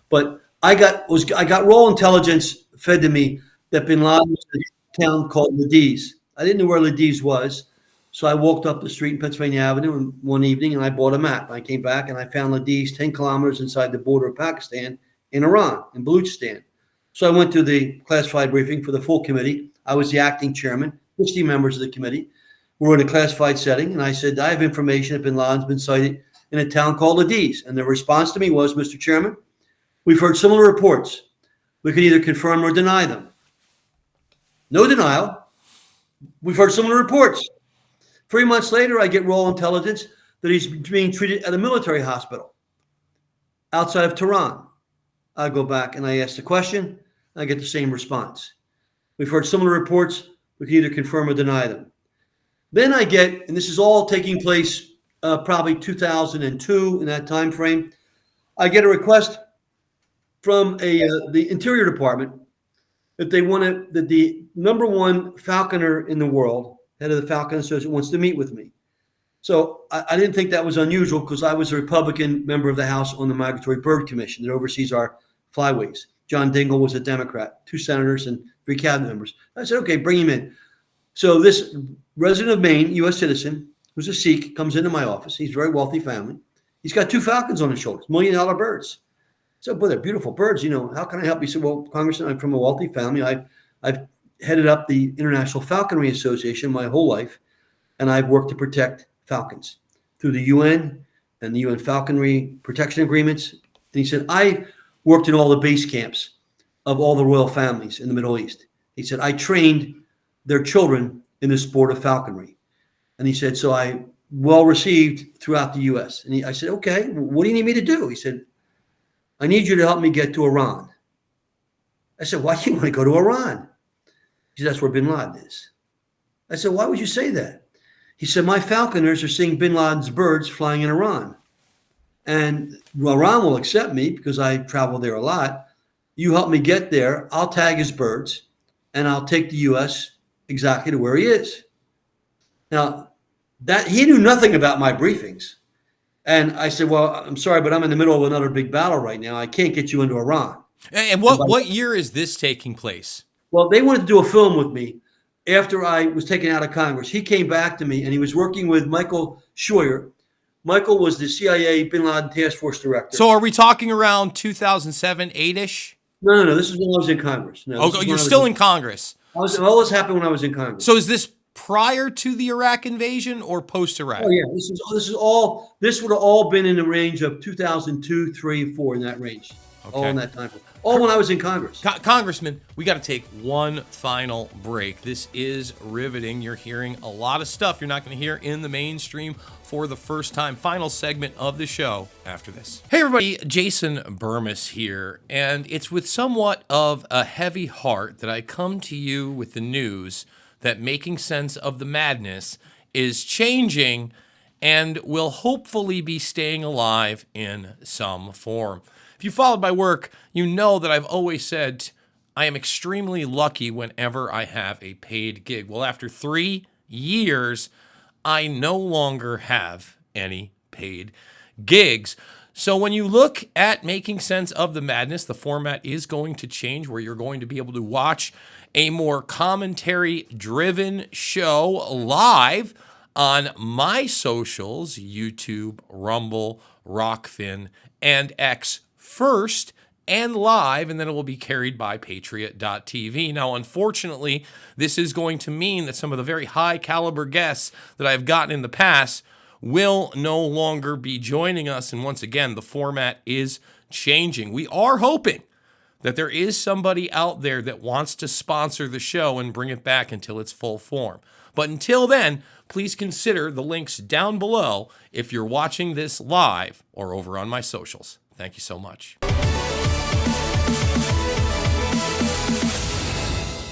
But I got raw intelligence fed to me that bin Laden was in a town called Ladiz. I didn't know where Ladiz was, so I walked up the street in Pennsylvania Avenue one evening and I bought a map. I came back and I found Ladiz 10 kilometers inside the border of Pakistan in Iran, in Baluchistan. So I went to the classified briefing for the full committee. I was the acting chairman, 60 members of the committee. We're in a classified setting, and I said, I have information that bin Laden's been sighted in a town called Ladiz. And the response to me was, Mr. Chairman, we've heard similar reports. We can either confirm or deny them. No denial. We've heard similar reports. 3 months later, I get raw intelligence that he's being treated at a military hospital outside of Tehran. I go back and I ask the question. I get the same response. We've heard similar reports. We can either confirm or deny them. Then I get, and this is all taking place probably 2002 in that time frame, I get a request from the Interior Department that they wanted, that the #1 falconer in the world, head of the Falcon Association, wants to meet with me. So I didn't think that was unusual because I was a Republican member of the House on the Migratory Bird Commission that oversees our flyways. John Dingell was a Democrat, 2 senators and 3 cabinet members. I said, okay, bring him in. So this resident of Maine, U.S. citizen, who's a Sikh, comes into my office. He's a very wealthy family. He's got 2 falcons on his shoulders, $1 million birds. So, boy, they're beautiful birds. How can I help you? He said, well, Congressman, I'm from a wealthy family. I've headed up the International Falconry Association my whole life, and I've worked to protect falcons through the UN and the UN Falconry Protection Agreements. And he said, I worked in all the base camps of all the royal families in the Middle East. He said, I trained their children in the sport of falconry. And he said, so I well received throughout the U.S. And I said, okay, what do you need me to do? He said, I need you to help me get to Iran. I said, why do you want to go to Iran? He said, that's where bin Laden is. I said, why would you say that? He said, my falconers are seeing bin Laden's birds flying in Iran. And Iran will accept me because I travel there a lot. You help me get there. I'll tag his birds and I'll take the U.S. exactly to where he is. Now, that he knew nothing about my briefings. And I said, well, I'm sorry, but I'm in the middle of another big battle right now. I can't get you into Iran. And what year is this taking place? Well, they wanted to do a film with me after I was taken out of Congress. He came back to me, and he was working with Michael Scheuer. Michael was the CIA Bin Laden Task Force Director. So are we talking around 2007, 8-ish? No. This is when I was in Congress. No, Oh, you're still in Congress. All this happened when I was in Congress. So is this prior to the Iraq invasion or post-Iraq? Oh, yeah. This would have all been in the range of 2002, 3, 4, in that range. Okay. All in that time. All when I was in Congress. Congressman, we got to take one final break. This is riveting. You're hearing a lot of stuff you're not going to hear in the mainstream for the first time. Final segment of the show after this. Hey, everybody. Jason Bermas here, and it's with somewhat of a heavy heart that I come to you with the news that Making Sense of the Madness is changing and will hopefully be staying alive in some form. If you followed my work, you know that I've always said I am extremely lucky whenever I have a paid gig. Well, after 3 years, I no longer have any paid gigs. So when you look at Making Sense of the Madness, the format is going to change where you're going to be able to watch a more commentary-driven show live on my socials, YouTube, Rumble, Rockfin, and X first and live, and then it will be carried by Patriot.tv. Now, unfortunately, this is going to mean that some of the very high-caliber guests that I've gotten in the past will no longer be joining us, and once again, the format is changing. We are hoping that there is somebody out there that wants to sponsor the show and bring it back until its full form. But until then, please consider the links down below if you're watching this live or over on my socials. Thank you so much.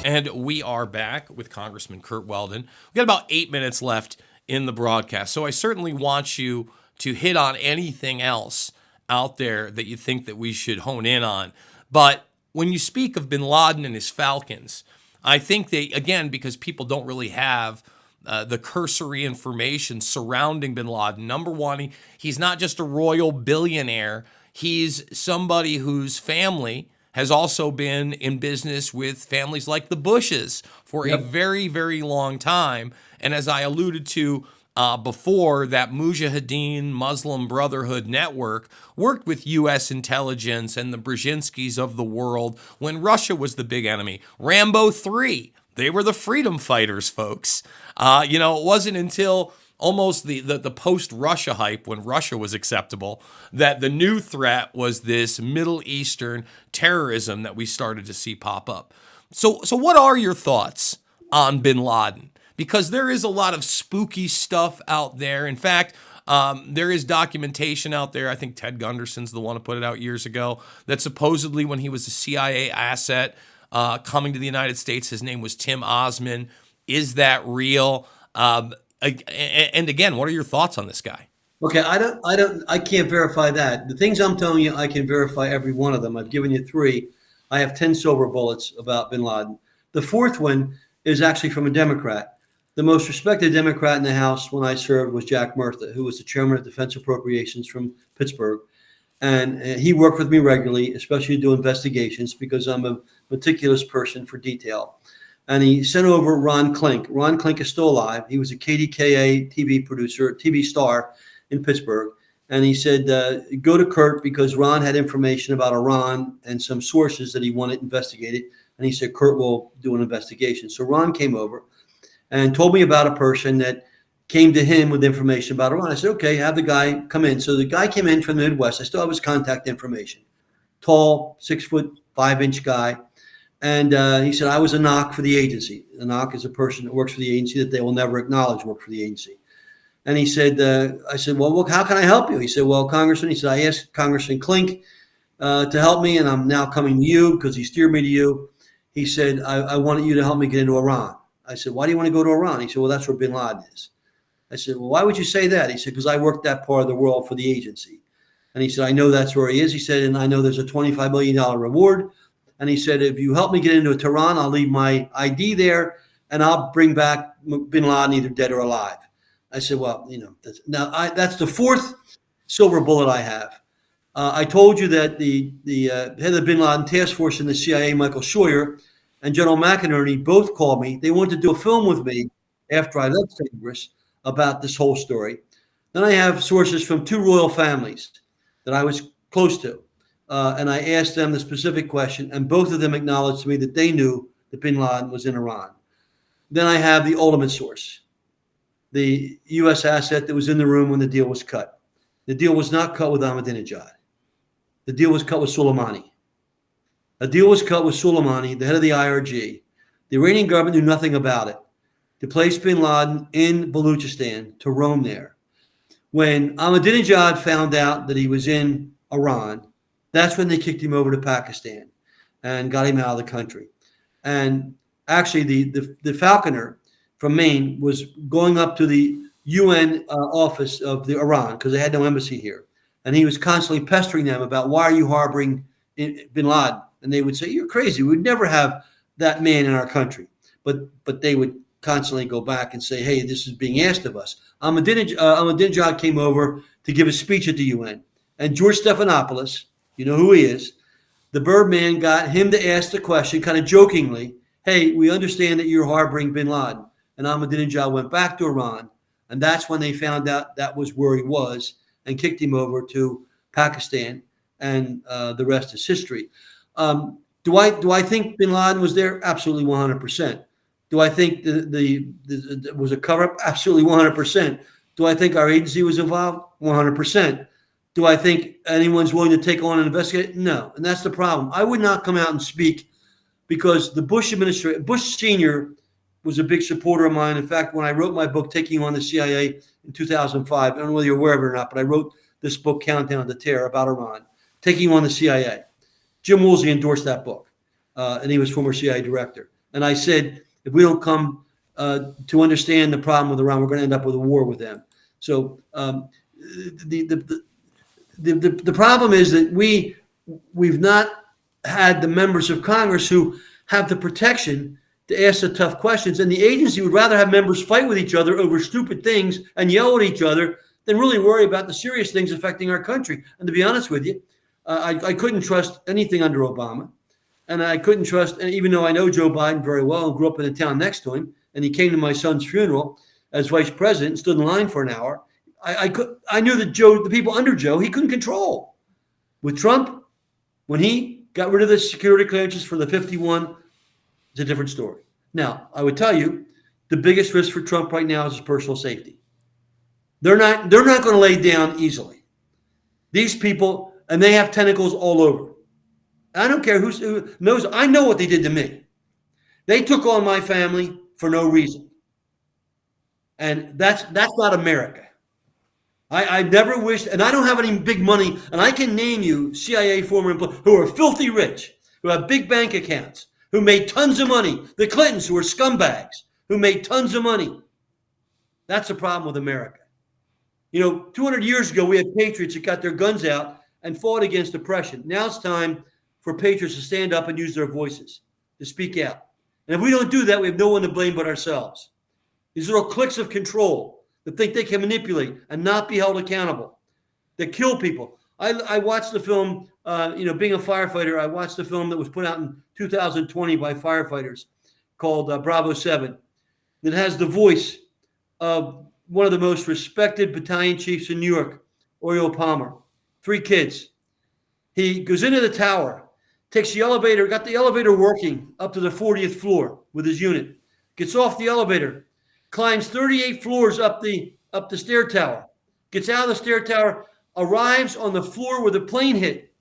And we are back with Congressman Curt Weldon. We've got about 8 minutes left in the broadcast, so I certainly want you to hit on anything else out there that you think that we should hone in on. But when you speak of bin Laden and his Falcons, I think they, again, because people don't really have the cursory information surrounding bin Laden. Number one, he's not just a royal billionaire. He's somebody whose family has also been in business with families like the Bushes for a very, very long time. And as I alluded to before, that Mujahideen Muslim Brotherhood network worked with U.S. intelligence and the Brzezinskis of the world when Russia was the big enemy. Rambo 3, they were the freedom fighters, folks. It wasn't until almost the post-Russia hype, when Russia was acceptable, that the new threat was this Middle Eastern terrorism that we started to see pop up. So what are your thoughts on bin Laden? Because there is a lot of spooky stuff out there. In fact, there is documentation out there. I think Ted Gunderson's the one who put it out years ago, that supposedly when he was a CIA asset coming to the United States, his name was Tim Osman. Is that real? And again, what are your thoughts on this guy? Okay, I can't verify that. The things I'm telling you, I can verify every one of them. I've given you 3. I have 10 silver bullets about bin Laden. The 4th one is actually from a Democrat. The most respected Democrat in the House when I served was Jack Murtha, who was the chairman of Defense Appropriations from Pittsburgh. And he worked with me regularly, especially to do investigations, because I'm a meticulous person for detail. And he sent over Ron Klink. Ron Klink is still alive. He was a KDKA TV producer, TV star in Pittsburgh. And he said, go to Curt, because Ron had information about Iran and some sources that he wanted investigated. And he said, Curt will do an investigation. So Ron came over and told me about a person that came to him with information about Iran. I said, okay, have the guy come in. So the guy came in from the Midwest. I still have his contact information. Tall, 6'5" guy. And he said, I was a knock for the agency. A knock is a person that works for the agency that they will never acknowledge work for the agency. And he said, I said, well, how can I help you? He said, well, Congressman, he said, I asked Congressman Klink to help me, and I'm now coming to you because he steered me to you. He said, I wanted you to help me get into Iran. I said, why do you want to go to Iran? He said, well, that's where bin Laden is. I said, well, why would you say that? He said, because I worked that part of the world for the agency. And he said, I know that's where he is. He said, and I know there's a $25 million reward. And he said, if you help me get into Tehran, I'll leave my ID there and I'll bring back bin Laden either dead or alive. I said, well, that's the fourth silver bullet I have. I told you that the head of the bin Laden task force in the CIA, Michael Scheuer, and General McInerney both called me. They wanted to do a film with me after I left Congress about this whole story. Then I have sources from two royal families that I was close to. And I asked them the specific question, and both of them acknowledged to me that they knew that bin Laden was in Iran. Then I have the ultimate source, the U.S. asset that was in the room when the deal was cut. The deal was not cut with Ahmadinejad. The deal was cut with Soleimani. A deal was cut with Soleimani, the head of the IRG. The Iranian government knew nothing about it, to place bin Laden in Baluchistan, to roam there. When Ahmadinejad found out that he was in Iran, that's when they kicked him over to Pakistan and got him out of the country. And actually, the Falconer from Maine was going up to the UN office of the Iran because they had no embassy here. And he was constantly pestering them about, why are you harboring bin Laden? And they would say, you're crazy. We'd never have that man in our country. But they would constantly go back and say, hey, this is being asked of us. Ahmadinejad came over to give a speech at the UN. And George Stephanopoulos, you know who he is, the Birdman got him to ask the question kind of jokingly, hey, we understand that you're harboring bin Laden. And Ahmadinejad went back to Iran. And that's when they found out that was where he was and kicked him over to Pakistan. And the rest is history. Do I think bin Laden was there? Absolutely 100%. Do I think the was a cover-up? Absolutely 100%. Do I think our agency was involved? 100%. Do I think anyone's willing to take on and investigate? No. And that's the problem. I would not come out and speak because the Bush administration, Bush Sr. was a big supporter of mine. In fact, when I wrote my book, Taking on the CIA in 2005, I don't know whether you're aware of it or not, but I wrote this book, Countdown to Terror, about Iran, Taking on the CIA. Jim Woolsey endorsed that book, and he was former CIA director. And I said, if we don't come to understand the problem with Iran, we're going to end up with a war with them. So the problem is that we've not had the members of Congress who have the protection to ask the tough questions. And the agency would rather have members fight with each other over stupid things and yell at each other than really worry about the serious things affecting our country. And to be honest with you, I couldn't trust anything under Obama. And I couldn't trust, and even though I know Joe Biden very well and grew up in the town next to him, and he came to my son's funeral as vice president and stood in line for an hour, I knew that the people under Joe, he couldn't control. With Trump, when he got rid of the security clearances for the 51, it's a different story. Now, I would tell you, the biggest risk for Trump right now is his personal safety. They're not going to lay down easily. These people, and they have tentacles all over. I don't care who knows. I know what they did to me. They took on my family for no reason. And that's not America. I never wished, and I don't have any big money, and I can name you CIA former employees who are filthy rich, who have big bank accounts, who made tons of money. The Clintons, who are scumbags, who made tons of money. That's the problem with America. 200 years ago, we had patriots that got their guns out and fought against oppression. Now it's time for patriots to stand up and use their voices, to speak out. And if we don't do that, we have no one to blame but ourselves. These little cliques of control that think they can manipulate and not be held accountable, that kill people. I watched the film, being a firefighter, I watched the film that was put out in 2020 by firefighters called Bravo 7. That has the voice of one of the most respected battalion chiefs in New York, Oriole Palmer. 3 kids. He goes into the tower, takes the elevator, got the elevator working up to the 40th floor with his unit, gets off the elevator, climbs 38 floors up the stair tower, gets out of the stair tower, arrives on the floor where the plane hit.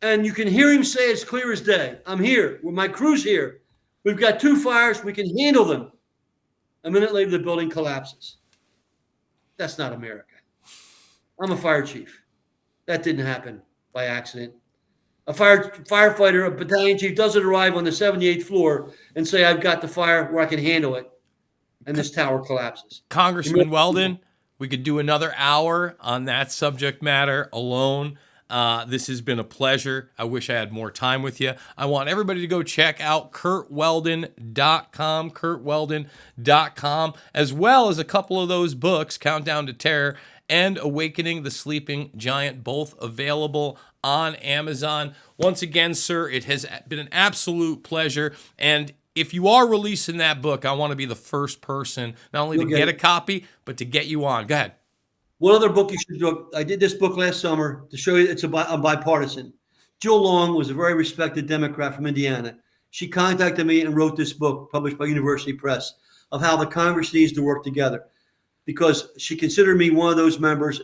And you can hear him say as clear as day, I'm here, my crew's here. We've got 2 fires, we can handle them. A minute later, the building collapses. That's not America. I'm a fire chief. That didn't happen by accident. A firefighter, a battalion chief doesn't arrive on the 78th floor and say, I've got the fire where I can handle it, and this tower collapses. Congressman Weldon, we could do another hour on that subject matter alone. This has been a pleasure. I wish I had more time with you. I want everybody to go check out kurtweldon.com, kurtweldon.com, as well as a couple of those books, Countdown to Terror and Awakening the Sleeping Giant, both available on Amazon. Once again, sir, it has been an absolute pleasure. And if you are releasing that book, I want to be the first person not only to get a copy, but to get you on. Go ahead. What other book you should do? I did this book last summer to show you I'm bipartisan. Jill Long was a very respected Democrat from Indiana. She contacted me and wrote this book published by University Press of how the Congress needs to work together, because she considered me one of those members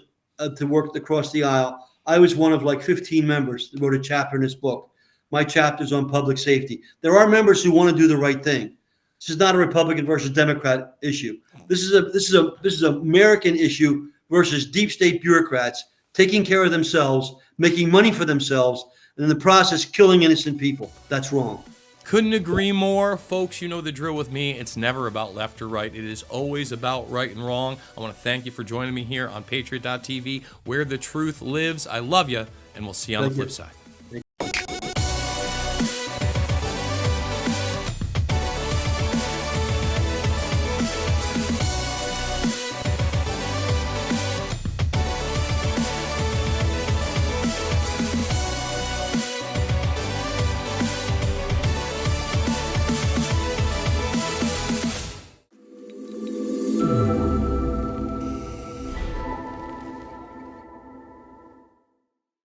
to work across the aisle. I was one of like 15 members that wrote a chapter in this book. My chapter's on public safety. There are members who want to do the right thing. This is not a Republican versus Democrat issue. This is an American issue versus deep state bureaucrats taking care of themselves, making money for themselves, and in the process killing innocent people. That's wrong. Couldn't agree more. Folks, you know the drill with me. It's never about left or right. It is always about right and wrong. I want to thank you for joining me here on Patriot.tv, where the truth lives. I love you, and we'll see you on the flip side.